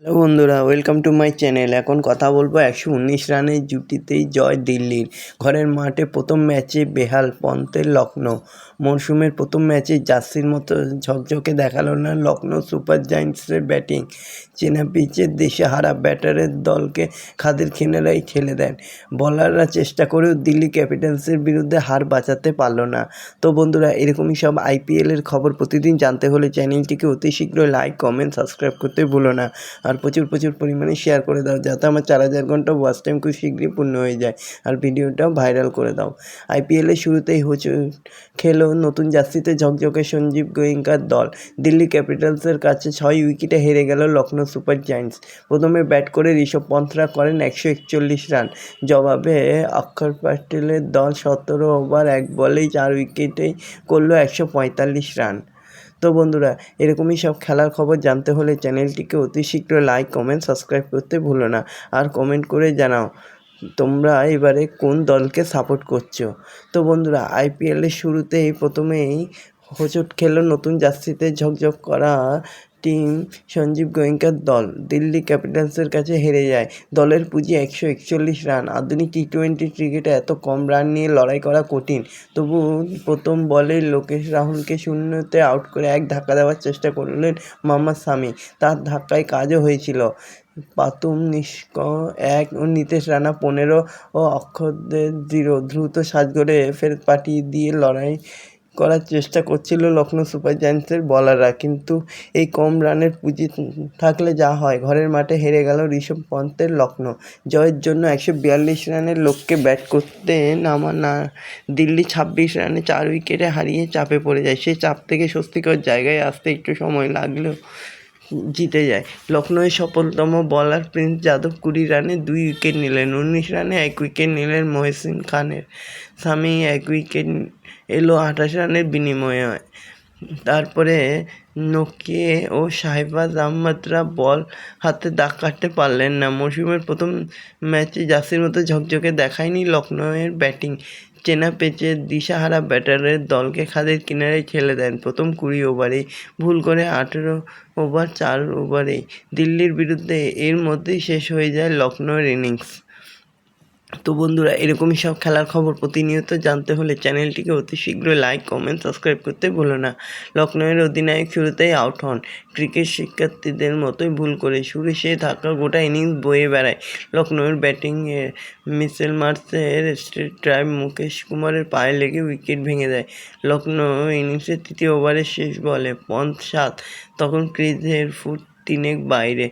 Hello বন্ধুরা, welcome to my channel. এখন কথা বলবো 119 রানের জুটিতেই জয় দিল্লির। ঘরের মাঠে প্রথম ম্যাচে বেহাল পন্থের লখনৌ। মরশুমের প্রথম ম্যাচে জার্সির মতো ঝকঝকে দেখালো না লখনৌ সুপার জায়ান্টসের ব্যাটিং। চেনা পিচের দিশেহারা ব্যাটারের দলকে খাদের কিনারায় ঠেলে দেন। বলাররা চেষ্টা করেও দিল্লি ক্যাপিটালসের বিরুদ্ধে হার বাঁচাতে পারল না। তো বন্ধুরা, এরকমই সব আইপিএলের খবর প্রতিদিন জানতে হলে চ্যানেলটিকে অতি শীঘ্রই লাইক, কমেন্ট, সাবস্ক্রাইব করতে ভুলো না। আর প্রচুর পরিমাণে শেয়ার করে দাও, যাতে আমার 4000 ঘন্টা ওয়াচ টাইম খুব শীঘ্রই পূর্ণ হয়ে যায়। আর ভিডিওটাও ভাইরাল করে দাও। আইপিএলের শুরুতেই খেলো নতুন জার্সিতে ঝকঝকে সঞ্জীব গোয়েঙ্কার দল। দিল্লি ক্যাপিটালসের কাছে 6 উইকেটে হেরে গেল লখনৌ সুপার জায়ান্টস। প্রথমে ব্যাট করে ঋষভ পন্থরা করেন 141 রান। জবাবে অক্ষর প্যাটেলের দল 17 ওভার 1 বলেই 4 উইকেটেই করল 145 রান। তো বন্ধুরা, এরকমই সব খেলার খবর জানতে হলে চ্যানেলটিকে অতি শীঘ্র লাইক, কমেন্ট, সাবস্ক্রাইব করতে ভুলো না। আর কমেন্ট করে জানাও তোমরা এবারে কোন দলকে সাপোর্ট করছো। তো বন্ধুরা, আইপিএলের শুরুতেই প্রথমেই হোঁচট খেলো নতুন জার্সিতে ঝকঝক করা টিম সঞ্জীব গোয়েঙ্কার দল। দিল্লি ক্যাপিটালসের কাছে হেরে যায়। দলের পুঁজি 141 রান। আধুনিক টি-20 ক্রিকেটে এত কম রান নিয়ে লড়াই করা কঠিন। তবু প্রথম বলেই লোকেশ রাহুলকে শূন্যতে আউট করে এক ধাক্কা দেওয়ার চেষ্টা করলেন মোহাম্মদ শামি। তার ধাক্কায় কাজও হয়েছিল। পাতুম নিষ্ক 1 ও নিতেশ রানা 15 ও অক্ষরদের 0 দ্রুত সাজঘরে ফেরত পাঠিয়ে দিয়ে লড়াই করার চেষ্টা করছিল লখনৌ সুপার জায়ান্টসের বলাররা। কিন্তু এই কম রানের পুঁজি থাকলে যা হয়, ঘরের মাঠে হেরে গেল ঋষভ পন্থের লখনৌ। জয়ের জন্য 142 রানের লক্ষ্যে ব্যাট করতে নামা না দিল্লি 26 রানে 4 উইকেটে হারিয়ে চাপে পড়ে যায়। সেই চাপ থেকে স্বস্তিকর জায়গায় আসতে একটু সময় লাগলেও জিতে যায়। লখনৌয়ের সফলতম বলার প্রিন্স যাদব 20 রানে 2 উইকেট নিলেন। 19 রানে 1 উইকেট নিলেন মহসিন খানের। শামি 1 উইকেট এলো 28 রানের বিনিময়ে। তারপরে নোকে ও শাহবাজ আহমদরা বল হাতে দাগ কাটতে পারলেন না। মরশুমের প্রথম ম্যাচে জার্সির মতো ঝকঝকে দেখায়নি লখনৌয়ের ব্যাটিং। চেনা পেচের দিশাহারা ব্যাটারের দলকে খাদের কিনারায় ঠেলে দেন। প্রথম 20 ওভারেই ভুল করে 18 ওভার 4 ওভারেই দিল্লির বিরুদ্ধে এর মধ্যেই শেষ হয়ে যায় লখনৌয়ের ইনিংস। তো বন্ধুরা, এরকমই সব খেলার খবর প্রতিনিয়ত জানতে হলে চ্যানেলটিকে অতি শীঘ্রই লাইক, কমেন্ট, সাবস্ক্রাইব করতে ভুলো না। লখনৌয়ের অধিনায়ক শুরুতেই আউট হন। ক্রিকেট শিক্ষার্থীদের মতোই ভুল করে শুরু সে ধাক্কা গোটা ইনিংস বয়ে বেড়ায়। লখনৌয়ের ব্যাটিংয়ে মিচেল মার্শের স্ট্রেট ড্রাইভ মুকেশ কুমারের পায়ে লেগে উইকেট ভেঙে দেয়। লখনৌ ইনিংসের তৃতীয় ওভারের শেষ বলে পন্থ 7, তখন ক্রিজের ফুট 3 বাইরে।